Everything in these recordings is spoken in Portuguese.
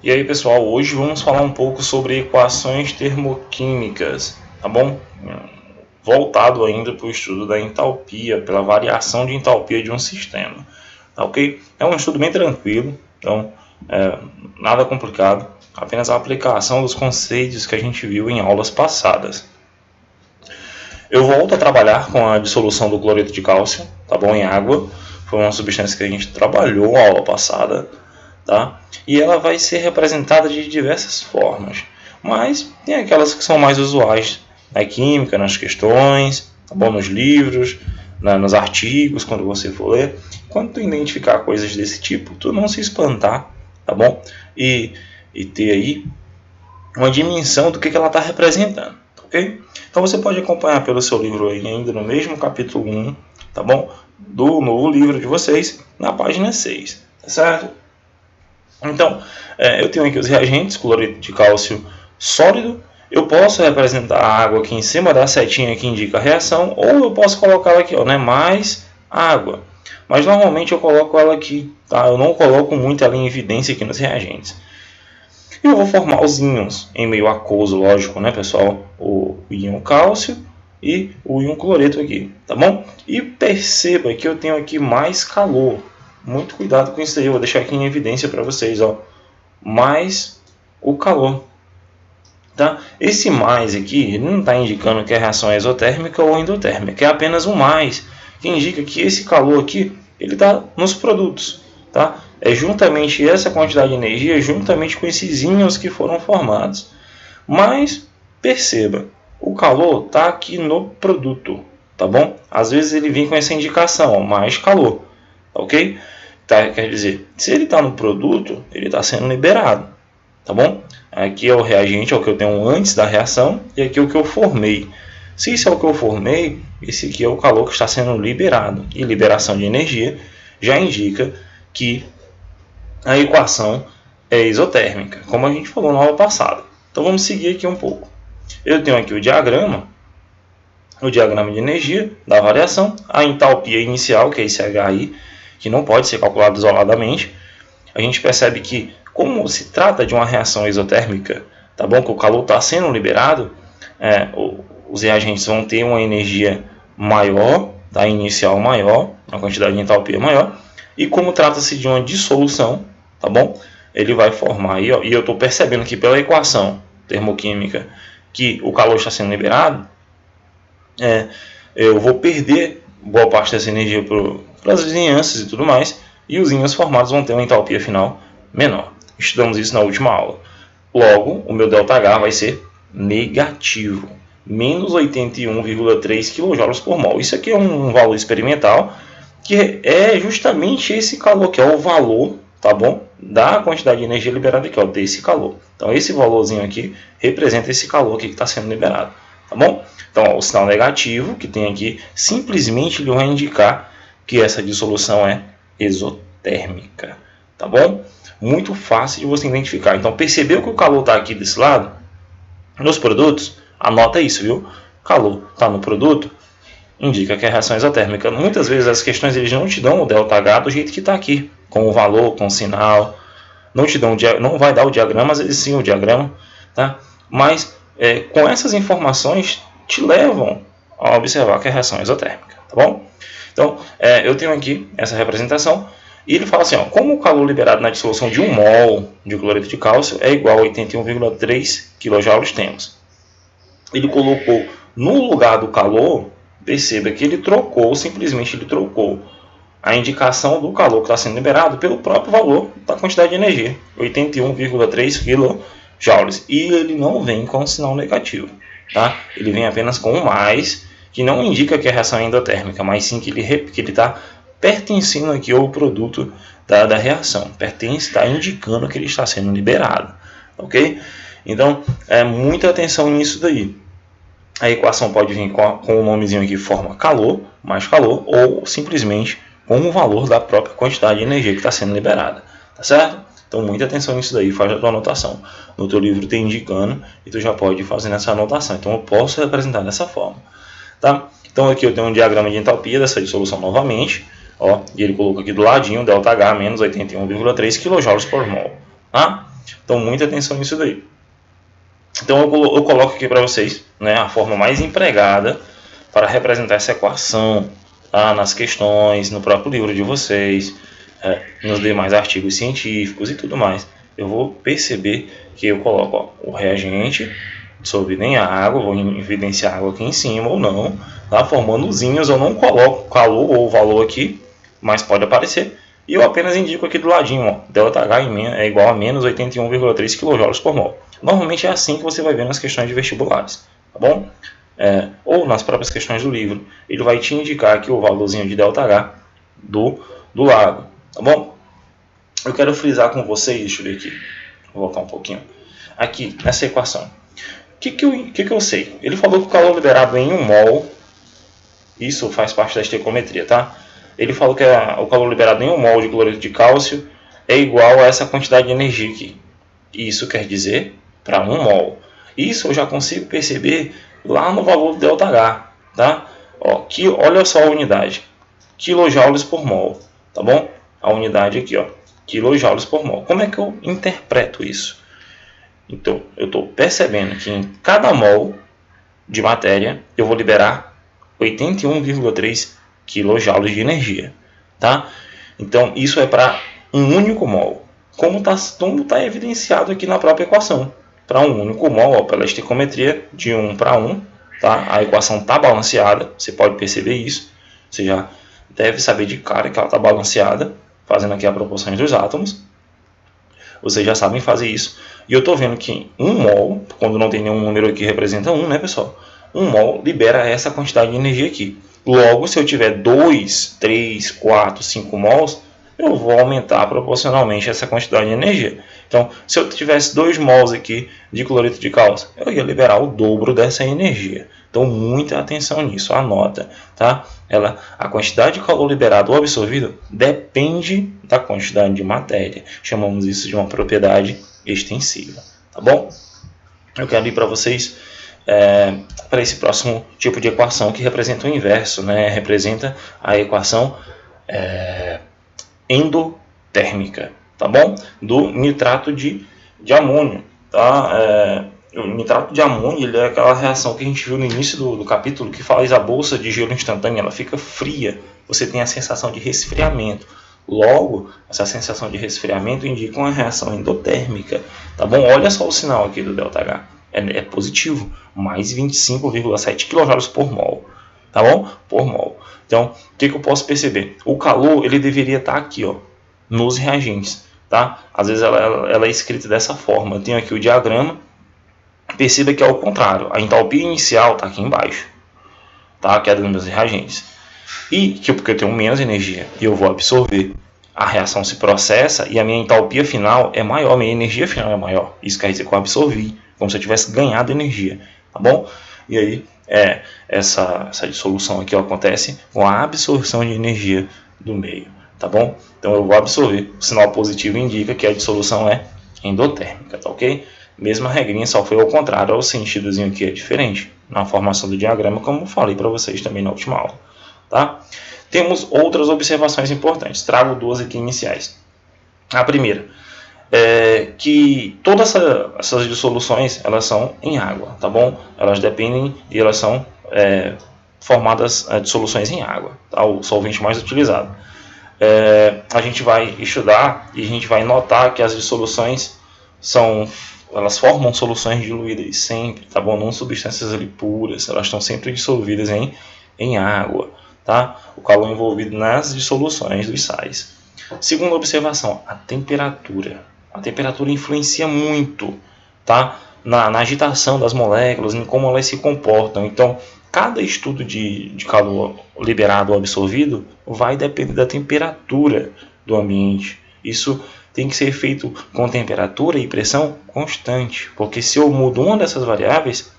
E aí pessoal, hoje vamos falar um pouco sobre equações termoquímicas, tá bom? Voltado ainda para o estudo da entalpia, pela variação de entalpia de um sistema, tá ok? É um estudo bem tranquilo, então nada complicado, apenas a aplicação dos conceitos que a gente viu em aulas passadas. Eu volto a trabalhar com a dissolução do cloreto de cálcio, tá bom? Em água, foi uma substância que a gente trabalhou na aula passada. Tá? E ela vai ser representada de diversas formas, mas tem aquelas que são mais usuais na química, nas questões, tá bom? Nos livros, nos artigos, quando você for ler. Quando tu identificar coisas desse tipo, tu não se espantar, tá bom? E ter aí uma dimensão do que ela está representando, ok? Então você pode acompanhar pelo seu livro aí, ainda no mesmo capítulo 1, tá bom? Do novo livro de vocês, na página 6, tá certo? Então, eu tenho aqui os reagentes, cloreto de cálcio sólido. Eu posso representar a água aqui em cima da setinha que indica a reação, ou eu posso colocar ela aqui, ó, né, mais água. Mas normalmente eu coloco ela aqui, tá? Eu não coloco muito ela em evidência aqui nos reagentes. E eu vou formar os íons em meio aquoso, lógico, né, pessoal? O íon cálcio e o íon cloreto aqui, tá bom? E perceba que eu tenho aqui mais calor. Muito cuidado com isso aí, eu vou deixar aqui em evidência para vocês, ó. Mais o calor, tá? Esse mais aqui, ele não está indicando que a reação é exotérmica ou endotérmica, é apenas um mais, que indica que esse calor aqui, ele está nos produtos, tá? É juntamente essa quantidade de energia, juntamente com esses íons que foram formados. Mas, perceba, o calor está aqui no produto, tá bom? Às vezes ele vem com essa indicação, ó, mais calor. Ok? Tá, quer dizer, se ele está no produto, ele está sendo liberado, tá bom? Aqui é o reagente, é o que eu tenho antes da reação, e aqui é o que eu formei. Se isso é o que eu formei, esse aqui é o calor que está sendo liberado. E liberação de energia já indica que a equação é isotérmica, como a gente falou na aula passada. Então vamos seguir aqui um pouco. Eu tenho aqui o diagrama de energia da variação, a entalpia inicial, que é esse HI, que não pode ser calculado isoladamente. A gente percebe que, como se trata de uma reação exotérmica, tá bom? Que o calor está sendo liberado, os reagentes vão ter uma energia maior, tá? Inicial maior, uma quantidade de entalpia maior, e como trata-se de uma dissolução, tá bom? Ele vai formar aí, ó, e eu estou percebendo aqui pela equação termoquímica que o calor está sendo liberado, eu vou perder boa parte dessa energia para as vizinhanças e tudo mais, e os íons formados vão ter uma entalpia final menor. Estudamos isso na última aula. Logo, o meu ΔH vai ser negativo, menos 81,3 kJ por mol. Isso aqui é um valor experimental, que é justamente esse calor, que é o valor, tá bom, da quantidade de energia liberada aqui, ó, desse calor. Então, esse valorzinho aqui representa esse calor aqui que está sendo liberado, tá bom? Então, ó, o sinal negativo que tem aqui, simplesmente ele vai indicar que essa dissolução é exotérmica, tá bom? Muito fácil de você identificar. Então, percebeu que o calor está aqui desse lado? Nos produtos, anota isso, viu? Calor está no produto, indica que é reação exotérmica. Muitas vezes as questões eles não te dão o ΔH do jeito que está aqui, com o valor, com o sinal. Não vai dar o diagrama, às vezes sim o diagrama, tá? Mas com essas informações te levam a observar que é reação exotérmica, tá bom? Então, eu tenho aqui essa representação, e ele fala assim, ó, como o calor liberado na dissolução de 1 mol de cloreto de cálcio é igual a 81,3 kJ temos. Ele colocou no lugar do calor, perceba que ele simplesmente ele trocou a indicação do calor que está sendo liberado pelo próprio valor da quantidade de energia, 81,3 kJ. E ele não vem com sinal negativo, tá? Ele vem apenas com um mais, que não indica que a reação é endotérmica, mas sim que ele está pertencendo aqui ao produto da reação. Está indicando que ele está sendo liberado, ok? Então, muita atenção nisso daí. A equação pode vir com o nomezinho aqui, forma calor, mais calor, ou simplesmente com o valor da própria quantidade de energia que está sendo liberada, tá certo? Então, muita atenção nisso daí, faz a tua anotação. No teu livro tem indicando e tu já pode ir fazendo essa anotação. Então, eu posso representar dessa forma, tá? Então, aqui eu tenho um diagrama de entalpia dessa dissolução novamente, ó, e ele colocou aqui do ladinho, ΔH menos 81,3 kJ por mol, tá? Então, muita atenção nisso daí. Então, eu coloco aqui para vocês, né, a forma mais empregada para representar essa equação, tá, nas questões, no próprio livro de vocês, nos demais artigos científicos e tudo mais. Eu vou perceber que eu coloco, ó, o reagente dissolvido em água, vou evidenciar água aqui em cima ou não, tá, formando usinhas. Eu não coloco calor ou valor aqui, mas pode aparecer. E eu apenas indico aqui do ladinho, ó, ΔH é igual a menos 81,3 kJ por mol. Normalmente é assim que você vai ver nas questões de vestibulares, tá bom? Ou nas próprias questões do livro, ele vai te indicar aqui o valorzinho de ΔH do lado, tá bom? Eu quero frisar com vocês, deixa eu ver aqui, vou voltar um pouquinho, aqui nessa equação. O que eu sei? Ele falou que o calor liberado em 1 mol, isso faz parte da estequiometria, tá? Ele falou que o calor liberado em 1 mol de cloreto de cálcio é igual a essa quantidade de energia aqui. Isso quer dizer, para 1 mol. Isso eu já consigo perceber lá no valor do ΔH, tá? Ó, olha só a unidade, quilojoules por mol, tá bom? A unidade aqui, ó, quilojoules por mol. Como é que eu interpreto isso? Então, eu estou percebendo que em cada mol de matéria eu vou liberar 81,3 kJ de energia, tá? Então, isso é para um único mol, como tá evidenciado aqui na própria equação. Para um único mol, ó, pela estequiometria de 1 para 1, tá? A equação está balanceada, você pode perceber isso. Você já deve saber de cara que ela está balanceada, fazendo aqui a proporção dos átomos. Vocês já sabem fazer isso. E eu estou vendo que 1 mol, quando não tem nenhum número aqui que representa 1, né, pessoal? 1 mol libera essa quantidade de energia aqui. Logo, se eu tiver 2, 3, 4, 5 mols, eu vou aumentar proporcionalmente essa quantidade de energia. Então, se eu tivesse 2 mols aqui de cloreto de cálcio, eu ia liberar o dobro dessa energia. Então, muita atenção nisso, anota, tá? A quantidade de calor liberado ou absorvido depende da quantidade de matéria. Chamamos isso de uma propriedade extensiva, tá bom? Eu quero ir para vocês para esse próximo tipo de equação que representa o inverso, né? Representa a equação endotérmica, tá bom? Do nitrato de amônio, tá? O nitrato de amônio, ele é aquela reação que a gente viu no início do capítulo, que faz a bolsa de gelo instantânea, ela fica fria, você tem a sensação de resfriamento. Logo, essa sensação de resfriamento indica uma reação endotérmica, tá bom? Olha só o sinal aqui do ΔH, é positivo, mais 25,7 kJ por mol, tá bom? Por mol. Então, o que eu posso perceber? O calor, ele deveria estar aqui, ó, nos reagentes, tá? Às vezes ela é escrita dessa forma. Eu tenho aqui o diagrama, perceba que é o contrário, a entalpia inicial está aqui embaixo, tá? Que é dos meus reagentes. E porque eu tenho menos energia e eu vou absorver, a reação se processa e a minha entalpia final é maior, minha energia final é maior. Isso quer dizer que eu absorvi, como se eu tivesse ganhado energia, tá bom? E aí, essa dissolução aqui acontece com a absorção de energia do meio, tá bom? Então eu vou absorver, o sinal positivo indica que a dissolução é endotérmica, tá ok? Mesma regrinha, só foi ao contrário, o sentidozinho aqui é diferente na formação do diagrama, como eu falei para vocês também na última aula, tá? Temos outras observações importantes, trago duas aqui iniciais. A primeira é que todas essas dissoluções, elas são em água, tá bom? Elas dependem e elas são formadas dissoluções em água, tá? O solvente mais utilizado. A gente vai estudar e a gente vai notar que as dissoluções elas formam soluções diluídas sempre, tá bom? Não substâncias ali puras, elas estão sempre dissolvidas em água, tá? O calor envolvido nas dissoluções dos sais. Segunda observação, a temperatura. A temperatura influencia muito, tá? Na agitação das moléculas, em como elas se comportam. Então, cada estudo de calor liberado ou absorvido vai depender da temperatura do ambiente. Isso tem que ser feito com temperatura e pressão constante, porque se eu mudo uma dessas variáveis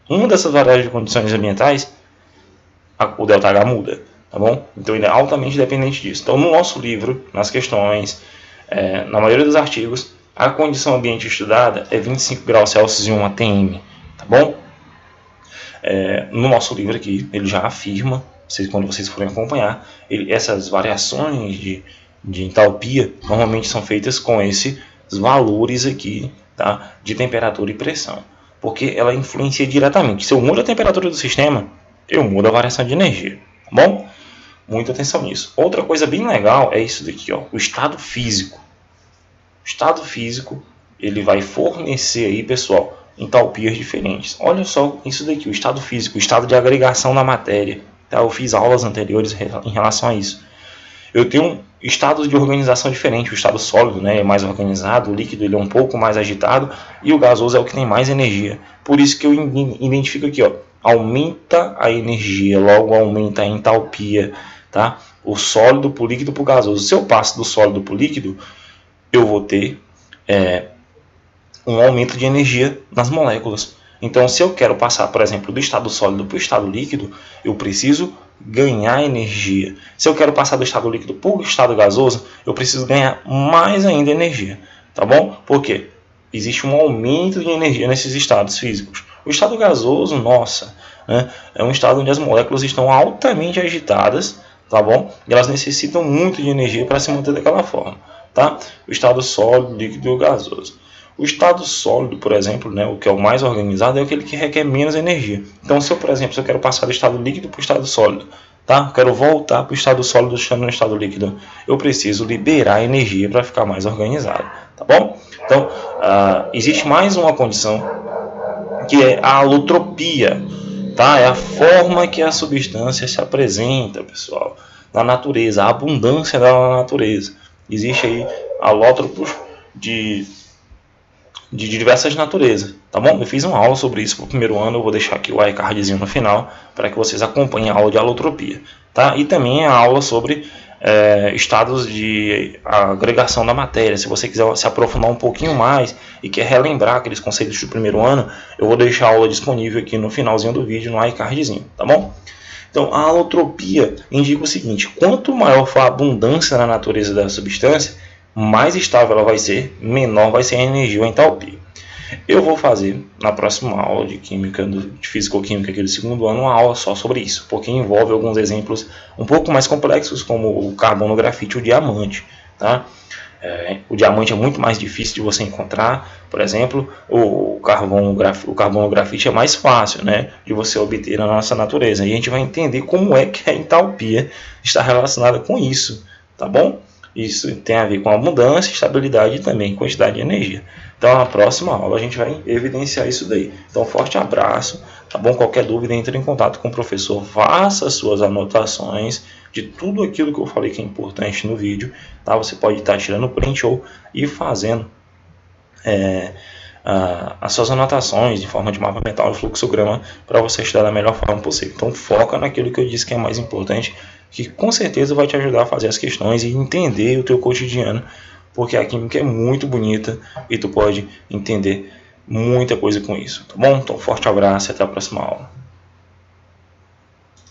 de condições ambientais, o ΔH muda, tá bom? Então ele é altamente dependente disso. Então no nosso livro, nas questões, na maioria dos artigos, a condição ambiente estudada é 25 graus Celsius e 1 atm, tá bom? No nosso livro aqui, ele já afirma, quando vocês forem acompanhar, essas variações de entalpia normalmente são feitas com esse valores aqui, tá, de temperatura e pressão, porque ela influencia diretamente. Se eu mudo a temperatura do sistema, eu mudo a variação de energia, tá bom? Muita atenção nisso. Outra coisa bem legal é isso daqui, ó, o estado físico. O estado físico, ele vai fornecer aí, pessoal, entalpias diferentes. Olha só isso daqui, o estado físico, o estado de agregação da matéria. Tá? Eu fiz aulas anteriores em relação a isso. Eu tenho estados de organização diferentes. O estado sólido, né, é mais organizado, o líquido ele é um pouco mais agitado e o gasoso é o que tem mais energia. Por isso que eu identifico aqui, ó, aumenta a energia, logo aumenta a entalpia. Tá? O sólido para o líquido para o gasoso. Se eu passo do sólido para o líquido, eu vou ter um aumento de energia nas moléculas. Então, se eu quero passar, por exemplo, do estado sólido para o estado líquido, eu preciso ganhar energia. Se eu quero passar do estado líquido para o estado gasoso, eu preciso ganhar mais ainda energia. Tá bom? Por quê? Existe um aumento de energia nesses estados físicos. O estado gasoso, nossa, né, é um estado onde as moléculas estão altamente agitadas, tá bom? E elas necessitam muito de energia para se manter daquela forma. Tá? O estado sólido, líquido e gasoso. O estado sólido, por exemplo, né, o que é o mais organizado, é aquele que requer menos energia. Então, se eu, por exemplo, se eu quero passar do estado líquido para o estado sólido, tá? Eu quero voltar para o estado sólido estando no estado líquido, eu preciso liberar energia para ficar mais organizado, tá bom? Então, existe mais uma condição que é a alotropia, tá? É a forma que a substância se apresenta, pessoal, na natureza, a abundância dela na natureza. Existe aí alótropos de diversas naturezas, tá bom? Eu fiz uma aula sobre isso para o primeiro ano, eu vou deixar aqui o iCardzinho no final, para que vocês acompanhem a aula de alotropia, tá? E também a aula sobre estados de agregação da matéria. Se você quiser se aprofundar um pouquinho mais e quer relembrar aqueles conceitos do primeiro ano, eu vou deixar a aula disponível aqui no finalzinho do vídeo, no iCardzinho, tá bom? Então, a alotropia indica o seguinte: quanto maior for a abundância na natureza da substância, mais estável ela vai ser, menor vai ser a energia ou a entalpia. Eu vou fazer na próxima aula de química, de físico-química aqui do segundo ano, uma aula só sobre isso, porque envolve alguns exemplos um pouco mais complexos, como o carbono, grafite e o diamante. Tá? O diamante é muito mais difícil de você encontrar, por exemplo, o carbono, grafite é mais fácil, né, de você obter na nossa natureza. E a gente vai entender como é que a entalpia está relacionada com isso, tá bom? Isso tem a ver com abundância, estabilidade e também quantidade de energia. Então, na próxima aula a gente vai evidenciar isso daí. Então, forte abraço, tá bom? Qualquer dúvida, entre em contato com o professor, faça suas anotações de tudo aquilo que eu falei que é importante no vídeo, tá? Você pode estar tirando print ou ir fazendo as suas anotações de forma de mapa mental e fluxograma para você estudar da melhor forma possível. Então, foca naquilo que eu disse que é mais importante, que com certeza vai te ajudar a fazer as questões e entender o teu cotidiano, porque a química é muito bonita e tu pode entender muita coisa com isso, tá bom? Então, forte abraço e até a próxima aula.